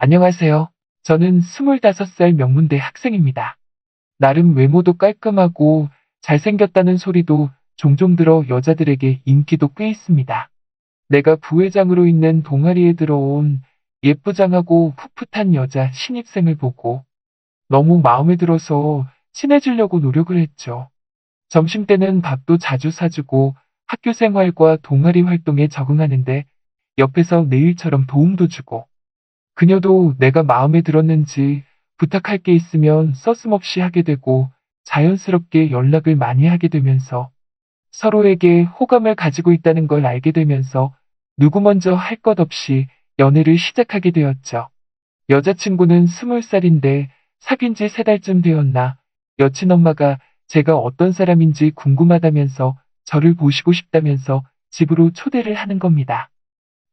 안녕하세요. 저는 25살 명문대 학생입니다. 나름 외모도 깔끔하고 잘생겼다는 소리도 종종 들어 여자들에게 인기도 꽤 있습니다. 내가 부회장으로 있는 동아리에 들어온 예쁘장하고 풋풋한 여자 신입생을 보고 너무 마음에 들어서 친해지려고 노력을 했죠. 점심때는 밥도 자주 사주고 학교 생활과 동아리 활동에 적응하는데 옆에서 내 일처럼 도움도 주고 그녀도 내가 마음에 들었는지 부탁할 게 있으면 서슴없이 하게 되고 자연스럽게 연락을 많이 하게 되면서 서로에게 호감을 가지고 있다는 걸 알게 되면서 누구 먼저 할 것 없이 연애를 시작하게 되었죠. 여자친구는 20살인데 사귄 지 3달쯤 되었나 여친 엄마가 제가 어떤 사람인지 궁금하다면서 저를 보시고 싶다면서 집으로 초대를 하는 겁니다.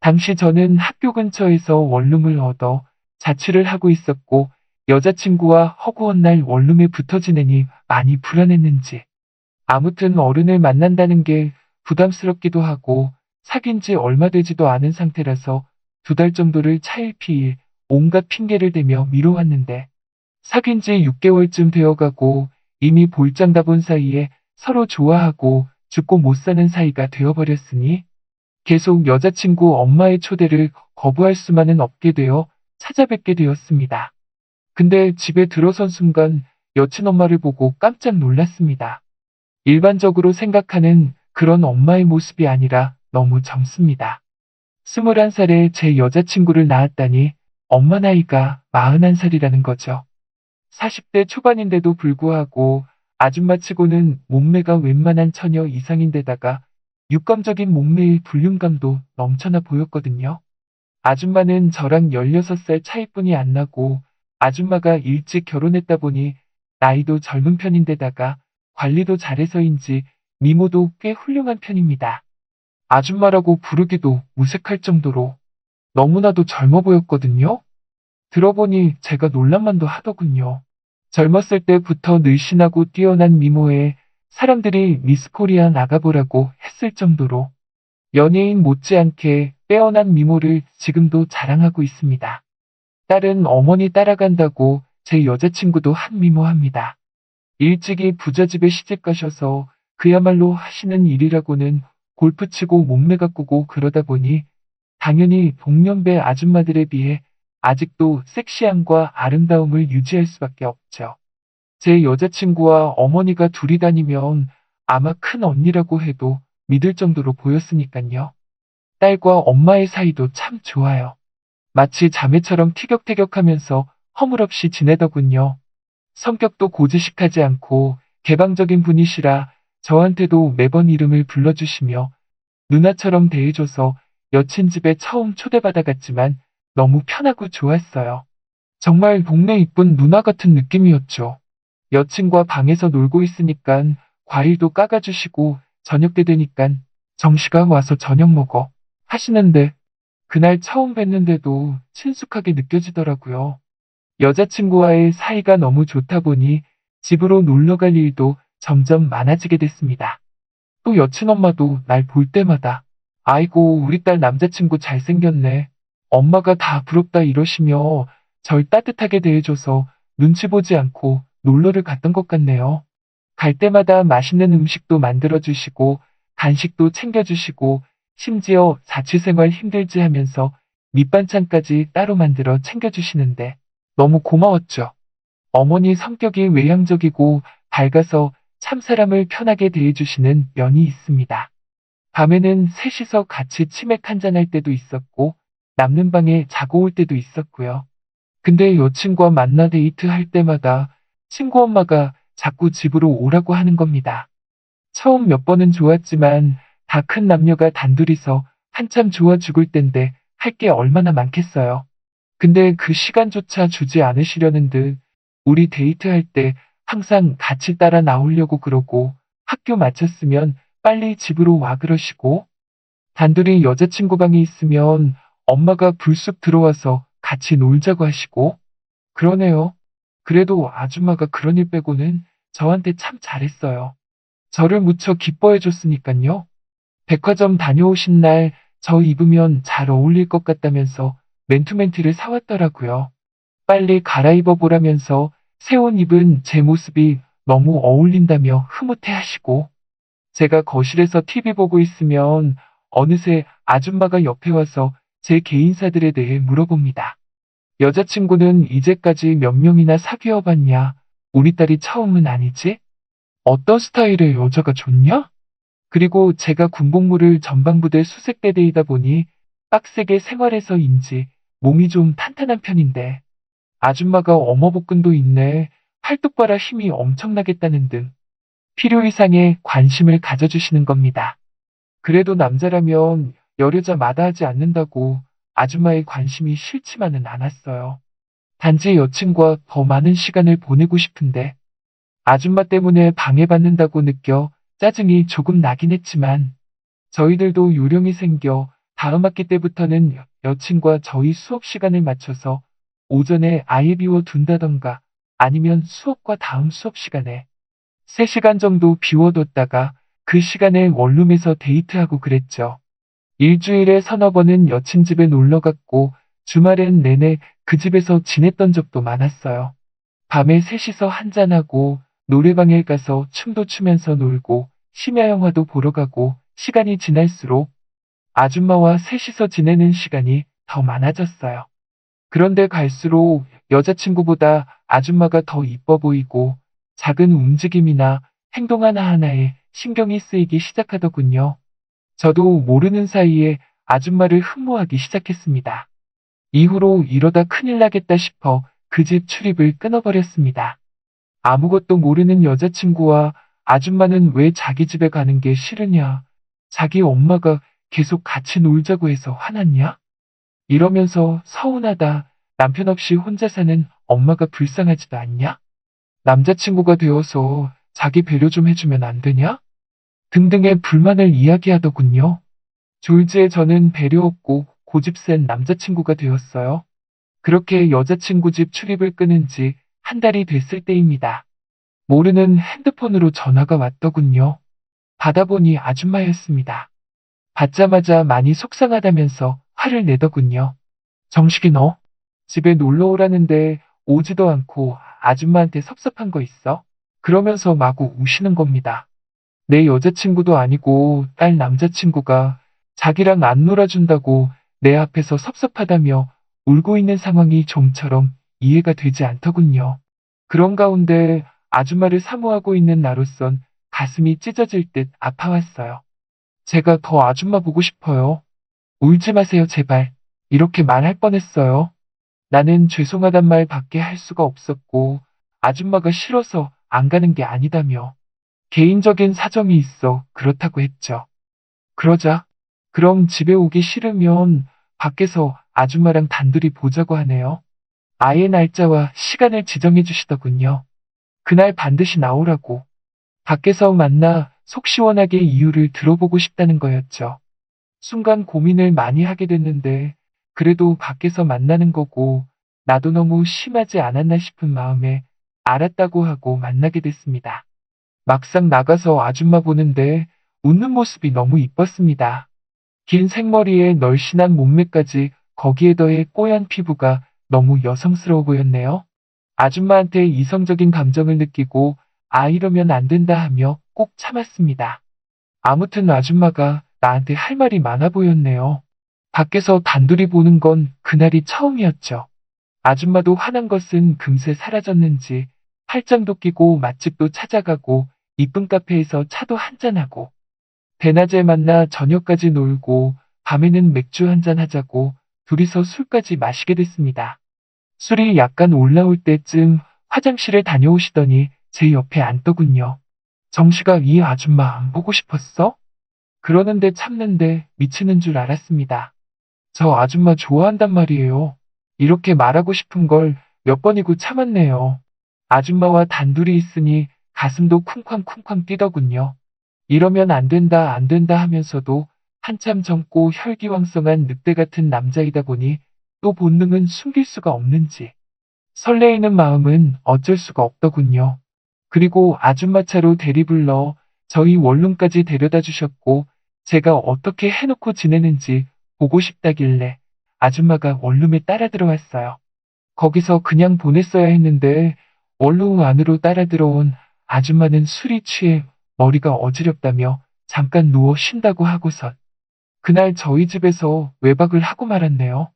당시 저는 학교 근처에서 원룸을 얻어 자취를 하고 있었고 여자친구와 허구한 날 원룸에 붙어 지내니 많이 불안했는지 아무튼 어른을 만난다는 게 부담스럽기도 하고 사귄 지 얼마 되지도 않은 상태라서 2달 정도를 차일피일 온갖 핑계를 대며 미뤄왔는데 사귄 지 6개월쯤 되어가고 이미 볼장 다 본 사이에 서로 좋아하고 죽고 못 사는 사이가 되어버렸으니 계속 여자친구 엄마의 초대를 거부할 수만은 없게 되어 찾아뵙게 되었습니다. 근데 집에 들어선 순간 여친 엄마를 보고 깜짝 놀랐습니다. 일반적으로 생각하는 그런 엄마의 모습이 아니라 너무 젊습니다. 21살에 제 여자친구를 낳았다니 엄마 나이가 41살이라는 거죠. 40대 초반인데도 불구하고 아줌마치고는 몸매가 웬만한 처녀 이상인데다가 육감적인 몸매의 불륜감도 넘쳐나 보였거든요. 아줌마는 저랑 16살 차이뿐이 안 나고 아줌마가 일찍 결혼했다 보니 나이도 젊은 편인데다가 관리도 잘해서인지 미모도 꽤 훌륭한 편입니다. 아줌마라고 부르기도 무색할 정도로 너무나도 젊어 보였거든요. 들어보니 제가 놀랄만도 하더군요. 젊었을 때부터 늘씬하고 뛰어난 미모에 사람들이 미스 코리아 나가보라고 했을 정도로 연예인 못지않게 빼어난 미모를 지금도 자랑하고 있습니다. 딸은 어머니 따라간다고 제 여자친구도 한미모합니다. 일찍이 부잣집에 시집가셔서 그야말로 하시는 일이라고는 골프 치고 몸매 가꾸고 그러다 보니 당연히 동년배 아줌마들에 비해 아직도 섹시함과 아름다움을 유지할 수밖에 없죠. 제 여자친구와 어머니가 둘이 다니면 아마 큰 언니라고 해도 믿을 정도로 보였으니깐요. 딸과 엄마의 사이도 참 좋아요. 마치 자매처럼 티격태격하면서 허물없이 지내더군요. 성격도 고지식하지 않고 개방적인 분이시라 저한테도 매번 이름을 불러주시며 누나처럼 대해줘서 여친 집에 처음 초대받아갔지만 너무 편하고 좋았어요. 정말 동네 이쁜 누나 같은 느낌이었죠. 여친과 방에서 놀고 있으니깐 과일도 깎아주시고 저녁 때 되니깐 정식아 와서 저녁 먹어 하시는데 그날 처음 뵀는데도 친숙하게 느껴지더라고요. 여자친구와의 사이가 너무 좋다 보니 집으로 놀러 갈 일도 점점 많아지게 됐습니다. 또 여친 엄마도 날 볼 때마다 아이고 우리 딸 남자친구 잘생겼네. 엄마가 다 부럽다 이러시며 절 따뜻하게 대해줘서 눈치 보지 않고 놀러를 갔던 것 같네요. 갈 때마다 맛있는 음식도 만들어주시고 간식도 챙겨주시고 심지어 자취생활 힘들지 하면서 밑반찬까지 따로 만들어 챙겨주시는데 너무 고마웠죠. 어머니 성격이 외향적이고 밝아서 참 사람을 편하게 대해주시는 면이 있습니다. 밤에는 셋이서 같이 치맥 한잔할 때도 있었고 남는 방에 자고 올 때도 있었고요. 근데 여친과 만나 데이트할 때마다 친구 엄마가 자꾸 집으로 오라고 하는 겁니다. 처음 몇 번은 좋았지만 다 큰 남녀가 단둘이서 한참 좋아 죽을 땐데 할 게 얼마나 많겠어요. 근데 그 시간조차 주지 않으시려는 듯 우리 데이트할 때 항상 같이 따라 나오려고 그러고 학교 마쳤으면 빨리 집으로 와 그러시고 단둘이 여자친구 방에 있으면 엄마가 불쑥 들어와서 같이 놀자고 하시고 그러네요. 그래도 아줌마가 그런 일 빼고는 저한테 참 잘했어요. 저를 무척 기뻐해 줬으니깐요. 백화점 다녀오신 날 저 입으면 잘 어울릴 것 같다면서 맨투맨티를 사왔더라고요. 빨리 갈아입어 보라면서 새 옷 입은 제 모습이 너무 어울린다며 흐뭇해하시고, 제가 거실에서 TV 보고 있으면 어느새 아줌마가 옆에 와서 제 개인사들에 대해 물어봅니다. 여자친구는 이제까지 몇 명이나 사귀어 봤냐? 우리 딸이 처음은 아니지? 어떤 스타일의 여자가 좋냐? 그리고 제가 군복무를 전방부대 수색대대이다 보니 빡세게 생활해서인지 몸이 좀 탄탄한 편인데, 아줌마가 어머복근도 있네, 팔뚝 봐라 힘이 엄청나겠다는 등 필요 이상의 관심을 가져주시는 겁니다. 그래도 남자라면 여려자 마다하지 않는다고 아줌마의 관심이 싫지만은 않았어요. 단지 여친과 더 많은 시간을 보내고 싶은데 아줌마 때문에 방해받는다고 느껴 짜증이 조금 나긴 했지만, 저희들도 요령이 생겨 다음 학기 때부터는 여친과 저희 수업 시간을 맞춰서 오전에 아예 비워 둔다던가 아니면 수업과 다음 수업 시간에 3시간 정도 비워뒀다가 그 시간에 원룸에서 데이트하고 그랬죠. 일주일에 서너 번은 여친 집에 놀러 갔고 주말엔 내내 그 집에서 지냈던 적도 많았어요. 밤에 셋이서 한잔하고 노래방에 가서 춤도 추면서 놀고 심야 영화도 보러 가고, 시간이 지날수록 아줌마와 셋이서 지내는 시간이 더 많아졌어요. 그런데 갈수록 여자친구보다 아줌마가 더 이뻐 보이고 작은 움직임이나 행동 하나하나에 신경이 쓰이기 시작하더군요. 저도 모르는 사이에 아줌마를 흠모하기 시작했습니다. 이후로 이러다 큰일 나겠다 싶어 그 집 출입을 끊어버렸습니다. 아무것도 모르는 여자친구와 아줌마는 왜 자기 집에 가는 게 싫으냐? 자기 엄마가 계속 같이 놀자고 해서 화났냐? 이러면서 서운하다, 남편 없이 혼자 사는 엄마가 불쌍하지도 않냐? 남자친구가 되어서 자기 배려 좀 해주면 안 되냐? 등등의 불만을 이야기하더군요. 졸지에 저는 배려 없고 고집 센 남자친구가 되었어요. 그렇게 여자친구 집 출입을 끊은 지 한 달이 됐을 때입니다. 모르는 핸드폰으로 전화가 왔더군요. 받아보니 아줌마였습니다. 받자마자 많이 속상하다면서 화를 내더군요. 정식이 너 집에 놀러 오라는데 오지도 않고 아줌마한테 섭섭한 거 있어? 그러면서 마구 우시는 겁니다. 내 여자친구도 아니고 딸 남자친구가 자기랑 안 놀아준다고 내 앞에서 섭섭하다며 울고 있는 상황이 좀처럼 이해가 되지 않더군요. 그런 가운데 아줌마를 사모하고 있는 나로선 가슴이 찢어질 듯 아파왔어요. 제가 더 아줌마 보고 싶어요. 울지 마세요, 제발. 이렇게 말할 뻔했어요. 나는 죄송하단 말 밖에 할 수가 없었고, 아줌마가 싫어서 안 가는 게 아니다며 개인적인 사정이 있어 그렇다고 했죠. 그러자, 그럼 집에 오기 싫으면 밖에서 아줌마랑 단둘이 보자고 하네요. 아예 날짜와 시간을 지정해 주시더군요. 그날 반드시 나오라고. 밖에서 만나 속 시원하게 이유를 들어보고 싶다는 거였죠. 순간 고민을 많이 하게 됐는데, 그래도 밖에서 만나는 거고 나도 너무 심하지 않았나 싶은 마음에 알았다고 하고 만나게 됐습니다. 막상 나가서 아줌마 보는데 웃는 모습이 너무 이뻤습니다. 긴 생머리에 널씬한 몸매까지 거기에 더해 뽀얀 피부가 너무 여성스러워 보였네요. 아줌마한테 이성적인 감정을 느끼고 이러면 안 된다 하며 꼭 참았습니다. 아무튼 아줌마가 나한테 할 말이 많아 보였네요. 밖에서 단둘이 보는 건 그날이 처음이었죠. 아줌마도 화난 것은 금세 사라졌는지 팔짱도 끼고 맛집도 찾아가고 이쁜 카페에서 차도 한잔하고 대낮에 만나 저녁까지 놀고 밤에는 맥주 한잔 하자고 둘이서 술까지 마시게 됐습니다. 술이 약간 올라올 때쯤 화장실에 다녀오시더니 제 옆에 앉더군요. 정식아, 이 아줌마 안 보고 싶었어? 그러는데 참는데 미치는 줄 알았습니다. 저 아줌마 좋아한단 말이에요. 이렇게 말하고 싶은 걸 몇 번이고 참았네요. 아줌마와 단둘이 있으니 가슴도 쿵쾅쿵쾅 뛰더군요. 이러면 안 된다 안 된다 하면서도 한참 젊고 혈기왕성한 늑대 같은 남자이다 보니 또 본능은 숨길 수가 없는지 설레이는 마음은 어쩔 수가 없더군요. 그리고 아줌마 차로 대리 불러 저희 원룸까지 데려다 주셨고 제가 어떻게 해놓고 지내는지 보고 싶다길래 아줌마가 원룸에 따라 들어왔어요. 거기서 그냥 보냈어야 했는데 원룸 안으로 따라 들어온 아줌마는 술이 취해 머리가 어지럽다며 잠깐 누워 쉰다고 하고선 그날 저희 집에서 외박을 하고 말았네요.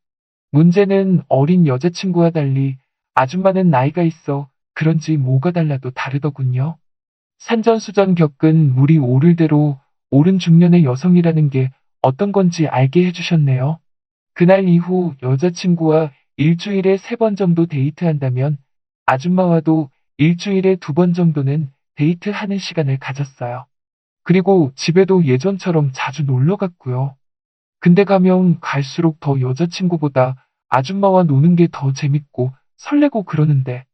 문제는 어린 여자친구와 달리 아줌마는 나이가 있어 그런지 뭐가 달라도 다르더군요. 산전수전 겪은 물이 오를 대로 오른 중년의 여성이라는 게 어떤 건지 알게 해주셨네요. 그날 이후 여자친구와 일주일에 3번 정도 데이트한다면 아줌마와도 일주일에 2번 정도는 데이트하는 시간을 가졌어요. 그리고 집에도 예전처럼 자주 놀러 갔고요. 근데 가면 갈수록 더 여자친구보다 아줌마와 노는 게 더 재밌고 설레고 그러는데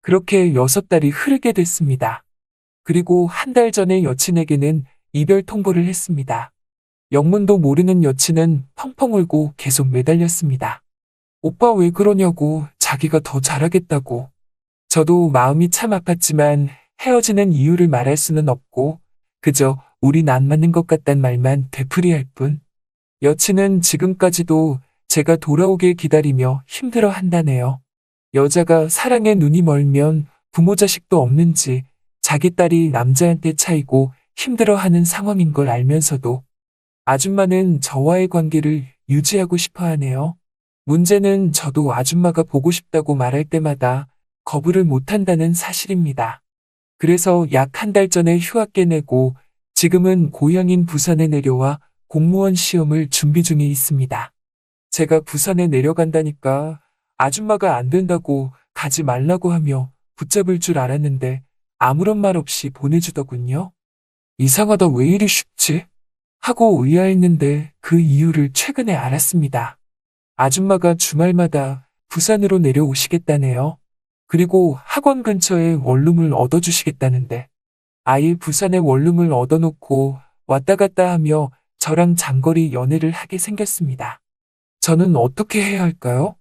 그렇게 6달이 흐르게 됐습니다. 그리고 1달 전에 여친에게는 이별 통보를 했습니다. 영문도 모르는 여친은 펑펑 울고 계속 매달렸습니다. 오빠 왜 그러냐고, 자기가 더 잘하겠다고. 저도 마음이 참 아팠지만 헤어지는 이유를 말할 수는 없고 그저 우린 안 맞는 것 같단 말만 되풀이할 뿐. 여친은 지금까지도 제가 돌아오길 기다리며 힘들어 한다네요. 여자가 사랑에 눈이 멀면 부모 자식도 없는지 자기 딸이 남자한테 차이고 힘들어하는 상황인 걸 알면서도 아줌마는 저와의 관계를 유지하고 싶어 하네요. 문제는 저도 아줌마가 보고 싶다고 말할 때마다 거부를 못한다는 사실입니다. 그래서 약 1달 전에 휴학계 내고 지금은 고향인 부산에 내려와 공무원 시험을 준비 중에 있습니다. 제가 부산에 내려간다니까 아줌마가 안 된다고 가지 말라고 하며 붙잡을 줄 알았는데 아무런 말 없이 보내주더군요. 이상하다, 왜 이리 쉽지? 하고 의아했는데 그 이유를 최근에 알았습니다. 아줌마가 주말마다 부산으로 내려오시겠다네요. 그리고 학원 근처에 원룸을 얻어주시겠다는데 아예 부산에 원룸을 얻어놓고 왔다 갔다 하며 저랑 장거리 연애를 하게 생겼습니다. 저는 어떻게 해야 할까요?